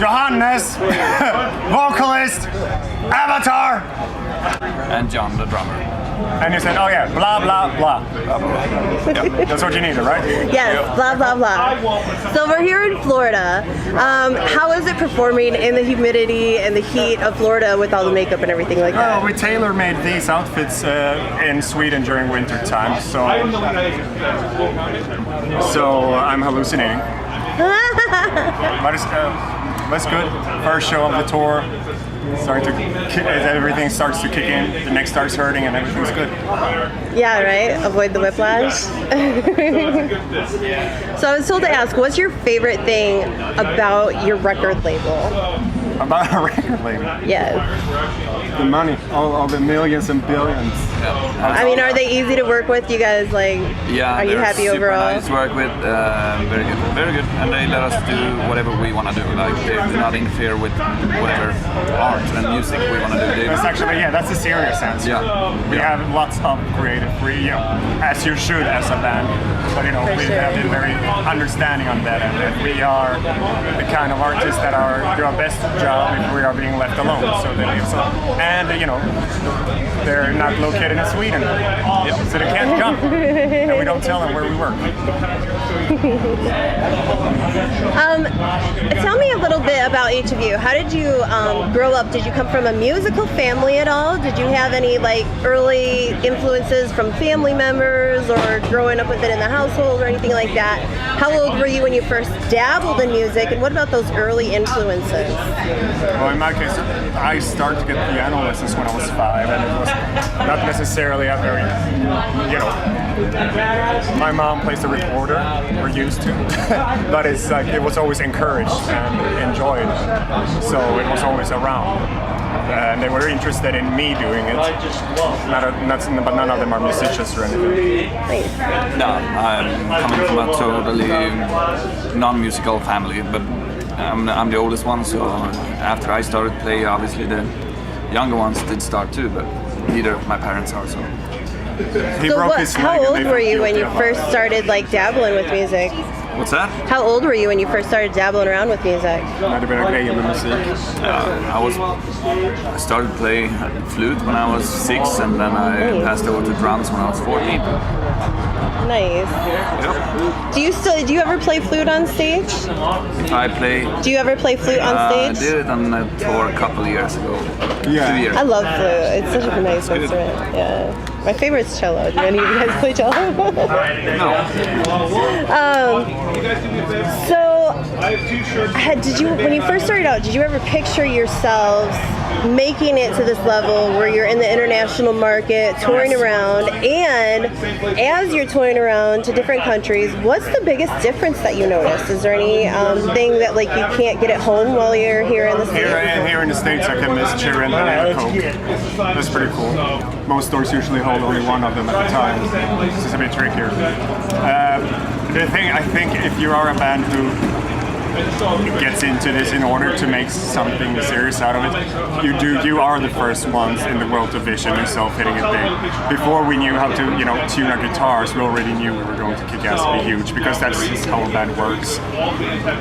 Johannes, vocalist, Avatar, And you said, oh yeah, blah, blah, blah. Yep, that's what you needed, right? Yes, blah, blah, blah. So we're here in Florida. How is it performing in the humidity and the heat of Florida with all the makeup and everything like that? Well, we tailor-made these outfits in Sweden during winter time, so I'm hallucinating. But it's good. First show of the tour. Everything starts to kick in, the neck starts hurting, and everything's good. Yeah, right? Avoid the whiplash. So I was told to ask, what's your favorite thing about your record label? About a record label? Yes. The money, all the millions and billions. Yeah. I mean, are they easy to work with? You guys, like, are you happy overall? Nice to work with, very good, and they let us do whatever we want to do. Like, they do not interfere with whatever art and music we want to do. That's actually, that's a serious answer. Yeah. We have lots of creative freedom, as you should as a band. But we have been very understanding on that, and we are the kind of artists that do our best job if we are being left alone. So they leave. And they're not located in Sweden, so they can't come, and we don't tell them where we work. Tell me a little bit about each of you. How did you grow up? Did you come from a musical family at all? Did you have any early influences from family members or growing up with it in the household or anything like that? How old were you when you first dabbled in music, and what about those early influences? Well, in my case, I started to get piano lessons when I was 5, and it was not necessarily a very, my mom plays the recorder, or used to, but it's it was always encouraged and enjoyed, so it was always around. And they were interested in me doing it, but none of them are musicians or anything. No, I'm coming from a totally non-musical family, but I'm the oldest one, so after I started playing, obviously the younger ones did start too, but neither of my parents are, so. How old were you when you first started dabbling with music? What's that? How old were you when you first started dabbling around with music? I started playing flute when I was 6, and then I passed over to drums when I was 14. Nice. Yep. Do you ever play flute on stage? I play. Do you ever play flute on stage? I did it on a tour a couple of years ago. Yeah. 2 years. I love flute. It's such a nice instrument. Yeah. My favorite's cello. Do any of you guys play cello? No. When you first started out, did you ever picture yourselves making it to this level where you're in the international market, touring around, and as you're touring around to different countries, what's the biggest difference that you notice? Is there any thing that you can't get at home while you're here in the States? Here in the States, I can miss cherry and banana Coke. That's pretty cool. Most stores usually hold only one of them at a time. This is a bit trickier. I think if you are a band who gets into this in order to make something serious out of it, you are the first ones in the world to vision yourself hitting it big. Before we knew how to tune our guitars, we already knew we were going to kick ass and be huge, because that's just how a band works.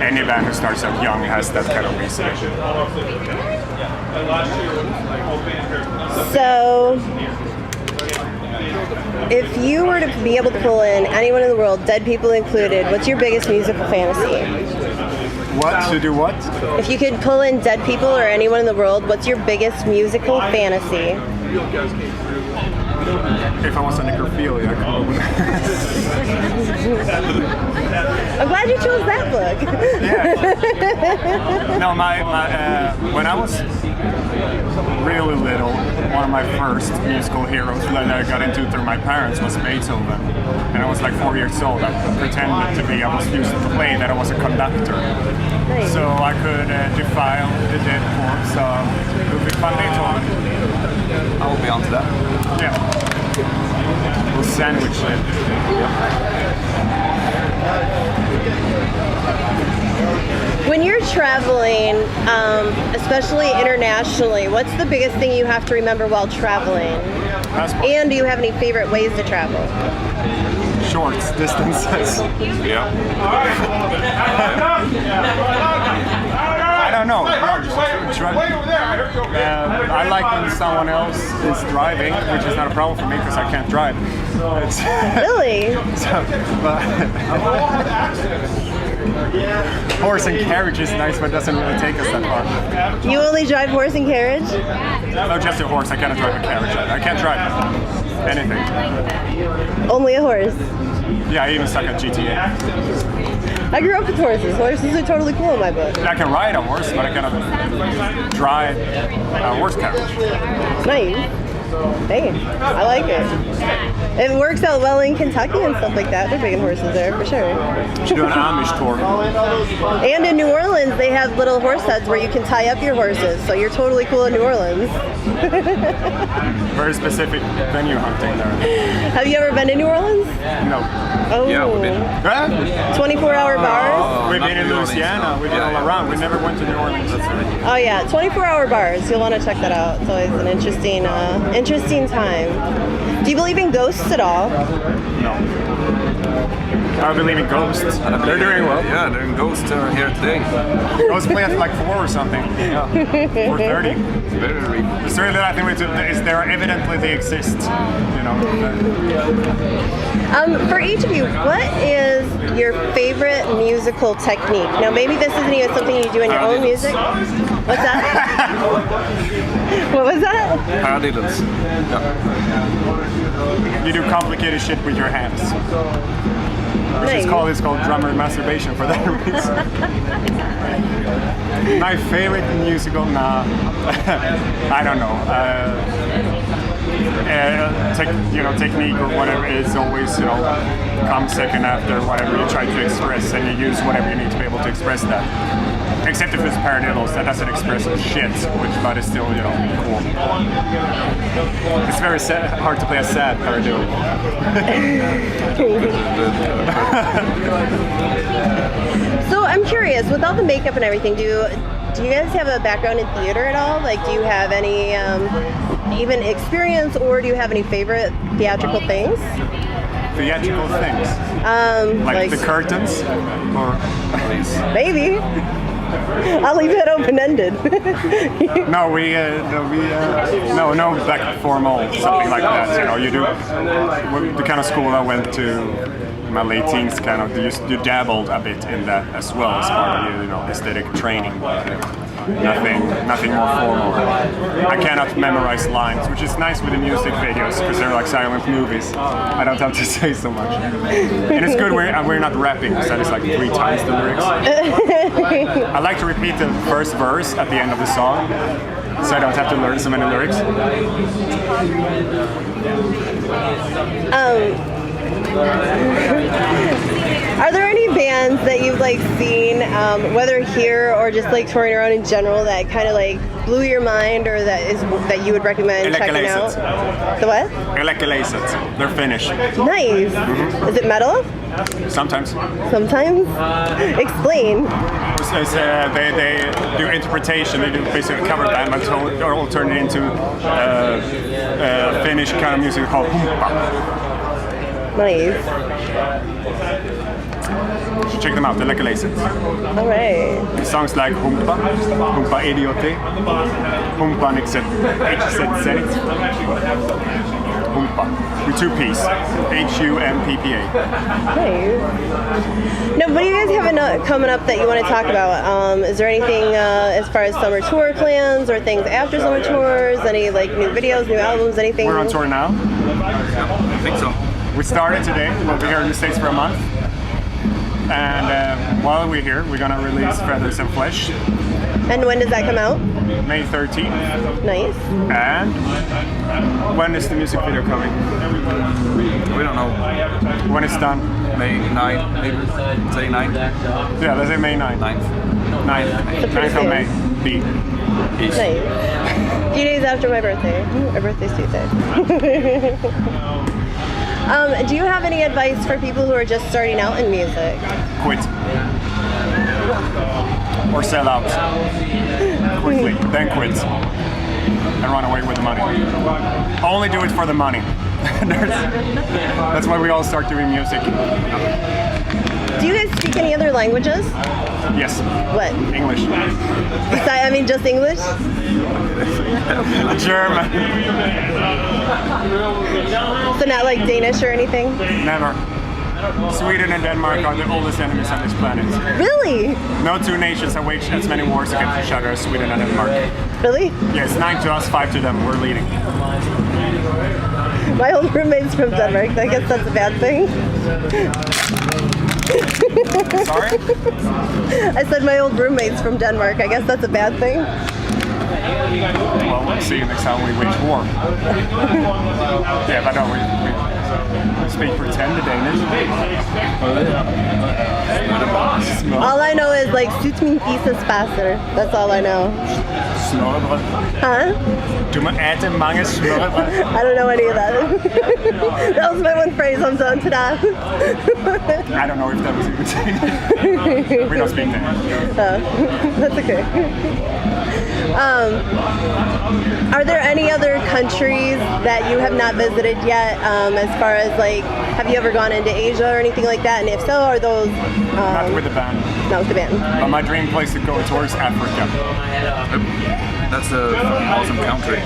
Any band who starts out young has that kind of reason. So, if you were to be able to pull in anyone in the world, dead people included, what's your biggest musical fantasy? What? To do what? If you could pull in dead people or anyone in the world, what's your biggest musical fantasy? If I was a necrophiliac. I'm glad you chose that book. Yeah. No, when I was really little, one of my first musical heroes that I got into through my parents was Beethoven. And I was 4 years old. I pretended to be. I was used to play that I was a conductor. Nice. So I could defile the dead corpse of Ludwig van Beethoven. I will be onto that. Yeah. We'll sandwich it. When you're traveling, especially internationally, what's the biggest thing you have to remember while traveling? And do you have any favorite ways to travel? Shorts, distances. Yeah. I don't no, just I like when someone else is driving, which is not a problem for me because I can't drive. Really? But horse and carriage is nice, but doesn't really take us that far. You only drive horse and carriage? No, just a horse. I cannot drive a carriage. I can't drive anything. Only a horse. Yeah, I even suck at GTA. I grew up with horses. Horses are totally cool in my book. I can ride a horse, but I cannot drive a horse carriage. Nice. Hey, I like it. It works out well in Kentucky and stuff like that. They're big in horses there, for sure. Should do an Amish tour. And in New Orleans, they have little horse heads where you can tie up your horses, so you're totally cool in New Orleans. Very specific venue hunting there. Have you ever been to New Orleans? No. Oh. Yeah, we've been. 24-hour bars? We've been in Louisiana. We've been all around. We never went to New Orleans. That's right. Oh yeah, 24-hour bars. You'll want to check that out. It's always an interesting time. Do you believe in ghosts at all? No. I believe in ghosts. They're doing well. Yeah, they're in ghosts here today. Ghosts play at like 4 or something. Yeah. 4:30. Very. It's really nothing we do. Evidently they exist. You know. For each of you, what is your favorite musical technique? Now, maybe this isn't even something you do in your own music. What's that? What was that? Paradiddles. Yeah. You do complicated shit with your hands. Nice. It's called drummer masturbation for that reason. My favorite musical, I don't know. Technique or whatever is always, comes second after whatever you try to express, and you use whatever you need to be able to express that. Except if it's paradiddles, that doesn't express shit, but it's still, cool. It's very hard to play a sad paradiddle. So I'm curious, with all the makeup and everything, do you guys have a background in theater at all? Like, do you have any even experience, or do you have any favorite theatrical things? Theatrical things? Like the curtains? Or maybe. I'll leave it open-ended. No, like formal, something like that. You do the kind of school I went to in my late teens. Kind of you dabbled a bit in that as well as part of your aesthetic training. Nothing more formal. I cannot memorize lines, which is nice with the music videos because they're like silent movies. I don't have to say so much, and it's good we're not rapping because that is like 3 times the lyrics. I like to repeat the first verse at the end of the song, so I don't have to learn so many lyrics. Are there any bands that you've seen, whether here or just touring around in general, that kind of blew your mind, or that you would recommend checking out? The what? They're Finnish. Nice. Mm-hmm. Is it metal? Sometimes. Sometimes? Explain. They do interpretation. They do basically a cover band, but all turn it into Finnish kind of music called humppa. Nice. You should check them out. They're like a laces. All right. Songs like Humpa, Humpa Idiote, Humpa Nixet, Humpa, with 2 P's, HUMPPA. Nice. Now, what do you guys have coming up that you want to talk about? Is there anything as far as summer tour plans or things after summer tours? Any new videos, new albums, anything? We're on tour now. I think so. We started today. We'll be here in the States for a month. And while we're here, we're going to release Feathers and Flesh. And when does that come out? May 13th. Nice. And when is the music video coming? We don't know. When it's done? May 9th, maybe. Say 9th. Yeah, let's say May 9th. 9th of May. B. Nice. A few days after my birthday. My birthday's Tuesday. Do you have any advice for people who are just starting out in music? Quit. Or sell out. Quickly, then quit. And run away with the money. Only do it for the money. That's why we all start doing music. Do you guys speak any other languages? Yes. What? English. I mean, just English? German. So not like Danish or anything? Never. Sweden and Denmark are the oldest enemies on this planet. Really? No two nations have waged as many wars against each other as Sweden and Denmark. Really? Yes, 9 to us, 5 to them. We're leading. My old roommate's from Denmark. I guess that's a bad thing. Sorry? I said my old roommate's from Denmark. I guess that's a bad thing. Well, we'll see next time we wage war. Yeah, but no, we speak pretend to Danish. All I know is like suit min fisa spasser. That's all I know. Smørrebrød. Huh? Du må æte mange smørrebrød. I don't know any of that. That was my one phrase. I'm done to that. I don't know if that was even Danish. We don't speak Danish. That's okay. Are there any other countries that you have not visited yet? As far as like, have you ever gone into Asia or anything like that? And if so, are those Not with the band. not with the band? But my dream place to go towards Africa. That's an awesome country.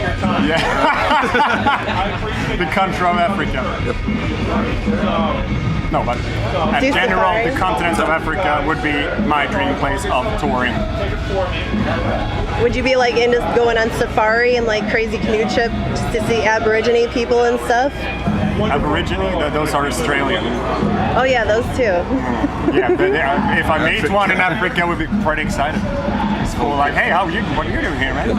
Yeah. The country of Africa. Yep. No, but in Do general, safari. the continent of Africa would be my dream place of touring. Would you be like into going on safari and like crazy canoe trip just to see Aborigine people and stuff? Aborigine, those are Australian. Oh yeah, those too. Yeah, but if I meet one in Africa, I would be pretty excited. It's cool, like, hey, what are you doing here, man?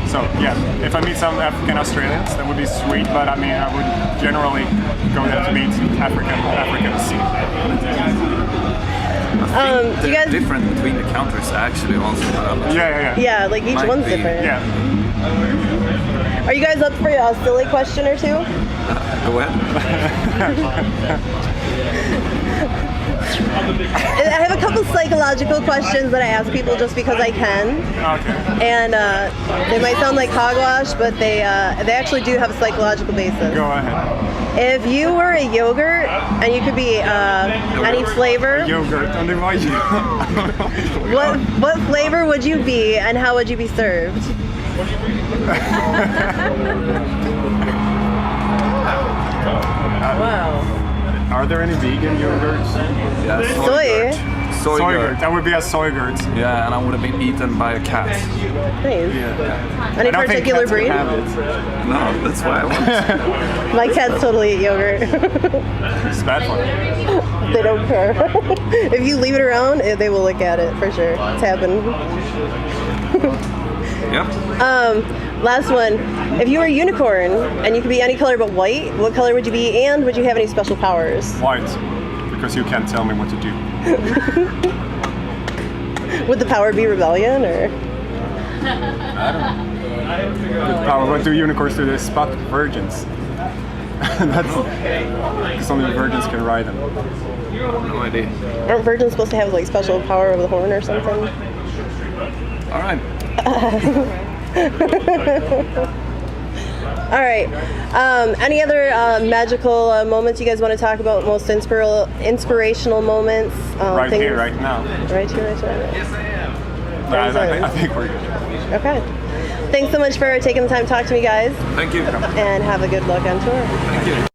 So yeah, if I meet some African Australians, that would be sweet. But I mean, I would generally go there to meet Africans. You guys, Different between the countries actually also. Yeah. yeah, like each Might one's be, different. Yeah. Are you guys up for a silly question or two? Go ahead. I have a couple psychological questions that I ask people just because I can. Okay. And they might sound like hogwash, but they actually do have a psychological basis. Go ahead. If you were a yogurt and you could be any flavor, Yogurt. And det var what flavor would you be and how would you be served? Are there any vegan yogurts? Yeah, Soy. Soy Soygurt. That would be a soygurt. Yeah, and I would have been eaten by a cat. Nice. Yeah. Any I don't think particular cats would breed? have it. No, that's why I want. My cats totally eat yogurt. It's bad for them. They don't care. If you leave it around, they will look at it for sure. It's happened. Yep. Last one. If you were a unicorn and you could be any color but white, what color would you be and would you have any special powers? White. Because you can't tell me what to do. Would the power be rebellion or? What do unicorns do? They spot virgins. Because only virgins can ride them. No idea. Aren't virgins supposed to have like special power over the horn or something? All right. All right. Any other magical moments you guys want to talk about? Most inspirational moments? Right things- here, right now. Right here, right here. Yeah, I think we're good. Okay. Thanks so much for taking the time to talk to me, guys, Thank you. and have a good luck on tour. Thank you.